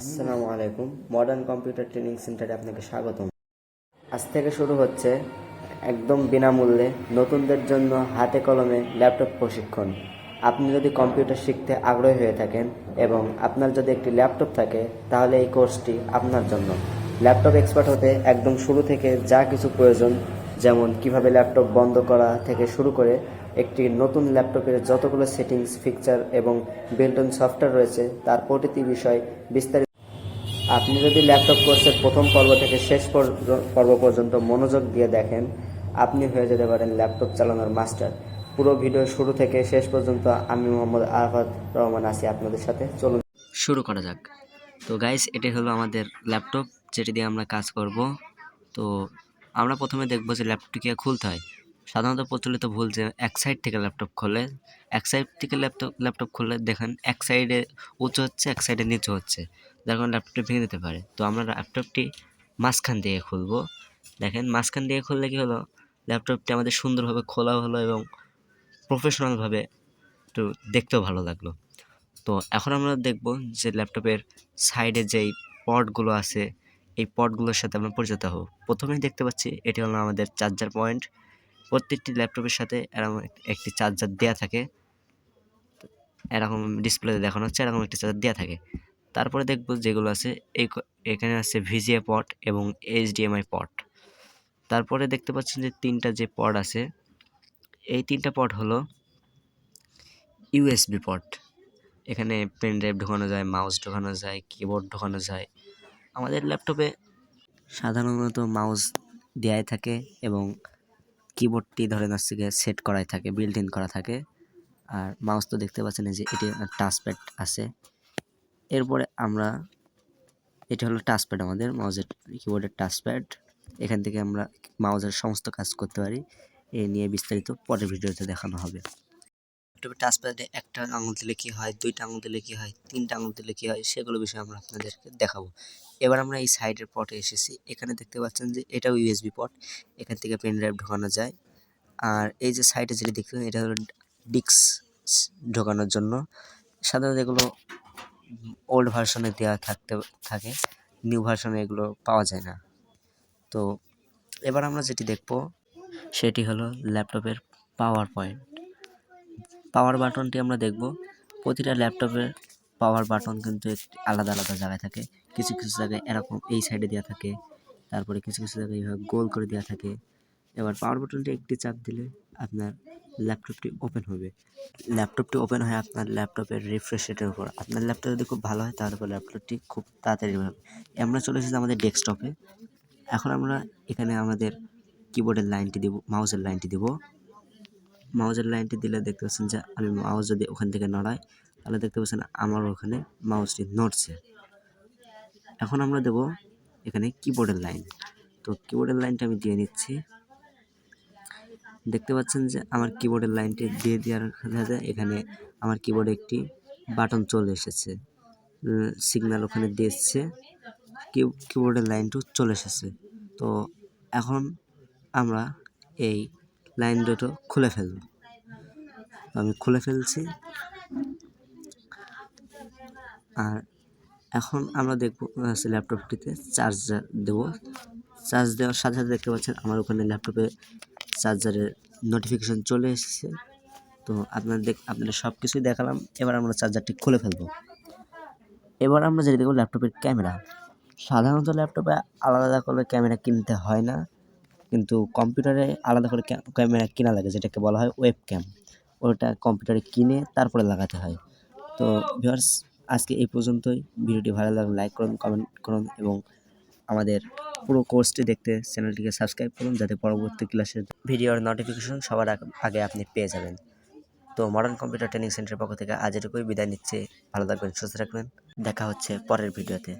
আসসালামু আলাইকুম। Modern computer training সেন্টারে আপনাকে স্বাগতম। আজ থেকে শুরু হচ্ছে একদম বিনামূল্যে নতুনদের জন্য হাতে কলমে ল্যাপটপ প্রশিক্ষণ। আপনি যদি কম্পিউটার শিখতে আগ্রহী হয়ে থাকেন এবং আপনার যদি একটি ল্যাপটপ থাকে, তাহলে এই কোর্সটি আপনার জন্য। ল্যাপটপ এক্সপার্ট হতে একদম শুরু থেকে যা কিছু প্রয়োজন, যেমন কিভাবে ল্যাপটপ বন্ধ করা থেকে শুরু করে একটি নতুন ল্যাপটপের যতগুলো সেটিংস, ফিচার এবং বিল্ট-ইন সফটওয়্যার রয়েছে তার প্রতিটি বিষয় বিস্তারিত। আপনি যদি ল্যাপটপ কোর্সের প্রথম পর্ব থেকে শেষ পর্ব পর্যন্ত মনোযোগ দিয়ে দেখেন, আপনি হয়ে যেতে পারেন ল্যাপটপ চালানোর মাস্টার। পুরো ভিডিও শুরু থেকে শেষ পর্যন্ত আমি মোহাম্মদ আরাফাত রহমান আছি আপনাদের সাথে। চলুন শুরু করা যাক। তো গাইস, এটি হলো আমাদের ল্যাপটপ, যেটি দিয়ে আমরা কাজ করব। তো আমরা প্রথমে দেখব যে ল্যাপটপটি কীভাবে খুলতে হয়। সাধারণত প্রচলিত ভুল যে এক সাইড থেকে ল্যাপটপ খোলে, এক সাইড থেকে ল্যাপটপ খুললে দেখেন এক সাইডে উঁচু হচ্ছে, এক সাইডে নিচু হচ্ছে, যার কারণে ল্যাপটপটি ভেঙে দিতে পারে। তো আমরা ল্যাপটপটি মাঝখান দিয়ে খুলবো। দেখেন মাঝখান দিয়ে খুললে কী হলো, ল্যাপটপটি আমাদের সুন্দরভাবে খোলা হলো এবং প্রফেশনালভাবে একটু দেখতেও ভালো লাগলো। তো এখন আমরা দেখব যে ল্যাপটপের সাইডে যেই পর্টগুলো আছে, এই পর্টগুলোর সাথে আমরা পরিচিত হব। প্রথমেই দেখতে পাচ্ছি এটি হলো আমাদের চার্জার পয়েন্ট। প্রত্যেকটি ল্যাপটপের সাথে এরকম একটি চার্জার দেওয়া থাকে, এরকম ডিসপ্লেতে দেখানো হচ্ছে, এরকম একটি চার্জার দেওয়া থাকে। তারপরে দেখব যেগুলো আছে এখানে আছে ভিজিএ পট এবং এইচডিএমআই পট। তারপরে দেখতে পাচ্ছেন যে তিনটা যে পট আছে, এই তিনটা পট হলো ইউএসবি পট। এখানে পেন ড্রাইভ ঢোকানো যায়, মাউস ঢোকানো যায়, কিবোর্ড ঢোকানো যায়। আমাদের ল্যাপটপে সাধারণত মাউস দেয়াই থাকে এবং কিবোর্ডটি ধরেন হচ্ছে গিয়ে সেট করাই থাকে, বিল্ট ইন করা থাকে। আর মাউস তো দেখতে পাচ্ছেন যে এটি টাচপ্যাড আছে। এরপরে আমরা এটা হলো টাচপ্যাড, আমাদের মাউসের কিবোর্ডের টাচপ্যাড। এখান থেকে আমরা মাউসের সমস্ত কাজ করতে পারি। এ নিয়ে বিস্তারিত পরের ভিডিওতে দেখানো হবে। ল্যাপটপের টাচপ্যাডে একটা আঙুল দিলে কী হয়, দুইটা আঙুল দিলে কী হয়, তিনটা আঙুল দিলে কী হয়, সেগুলো বিষয়ে আমরা আপনাদেরকে দেখাবো। এবার আমরা এই সাইডের পটে এসেছি। এখানে দেখতে পাচ্ছেন যে এটাও ইউএসবি পট, এখান থেকে পেন ড্রাইভ ঢোকানো যায়। আর এই যে সাইডে যেটা দেখতে এটা হলো ডিস্ক ঢোকানোর জন্য। সাধারণত এগুলো ওল্ড ভার্সনে দেওয়া থাকে, নিউ ভার্সনে এগুলো পাওয়া যায় না। তো এবার আমরা যেটি দেখব সেটি হলো ল্যাপটপের পাওয়ার পয়েন্ট। পাওয়ার বাটনটি আমরা দেখব। প্রতিটা ল্যাপটপের পাওয়ার বাটন কিন্তু আলাদা আলাদা জায়গায় থাকে। কিছু কিছু জায়গায় এরকম এই সাইডে দেওয়া থাকে, তারপরে কিছু কিছু জায়গায় এইভাবে গোল করে দেওয়া থাকে। এবার পাওয়ার বাটনটি একটি চাপ দিলে আপনার ল্যাপটপটি ওপেন হবে। ল্যাপটপটি ওপেন হয় আপনার ল্যাপটপের রিফ্রেশ রেটের উপর। আপনার ল্যাপটপ যদি খুব ভালো হয় তাহলে ল্যাপটপটি খুব তাড়াতাড়ি হবে। আমরা চলে এসেছি আমাদের ডেস্কটপে। এখন আমরা এখানে আমাদের কিবোর্ডের লাইনটি দেব, মাউসের লাইনটি দেব। মাউসের লাইনটি দিলে দেখতে পাচ্ছেন যে আমি মাউস যদি ওখান থেকে নড়াই, তাহলে দেখতে পাচ্ছেন আমার ওখানে মাউসটি নড়ছে। এখন আমরা দেব এখানে কিবোর্ডের লাইন। তো কিবোর্ডের লাইনটা আমি দিয়ে নিচ্ছি। দেখতে পাচ্ছেন যে আমার কিবোর্ডের লাইনটি দিয়ে দেওয়ার সাথে এখানে আমার কিবোর্ডে একটি বাটন চলে এসেছে, সিগন্যাল ওখানে দিচ্ছে, কিবোর্ডের লাইনটু চলে এসেছে। তো এখন আমরা এই লাইন দুটো খুলে ফেলব। আমি খুলে ফেলছি। আর এখন আমরা দেখব ল্যাপটপটিতে চার্জার দেব। চার্জ দেওয়ার সাথে সাথে দেখতে পাচ্ছেন আমার ওখানে ল্যাপটপে চার্জারের নোটিফিকেশন চলে এসেছে। তো আপনাদের সব কিছুই দেখালাম। এবার আমরা চার্জারটি খুলে ফেলব। এবার আমরা যেটা দেখব ল্যাপটপের ক্যামেরা। সাধারণত ল্যাপটপে আলাদা করে ক্যামেরা কিনতে হয় না, কিন্তু কম্পিউটারে আলাদা করে ক্যামেরা কেনা লাগে, যেটাকে বলা হয় ওয়েব ক্যাম। ওটা কম্পিউটারে কিনে তারপরে লাগাতে হয়। তো ভিউয়ার্স, আজকে এই পর্যন্তই। ভিডিওটি ভালো লাগলে লাইক করুন, কমেন্ট করুন এবং আমাদের পুরো কোর্সটি দেখতে চ্যানেলটিকে সাবস্ক্রাইব করুন, যাতে পরবর্তী ক্লাসের ভিডিওর নোটিফিকেশন সবার আগে আপনি পেয়ে যাবেন। তো মডার্ন কম্পিউটার ট্রেনিং সেন্টারের পক্ষ থেকে আজ এটুকুই, বিদায় নিচ্ছি। ভালো থাকবেন, সুস্থ থাকবেন। দেখা হচ্ছে পরের ভিডিওতে।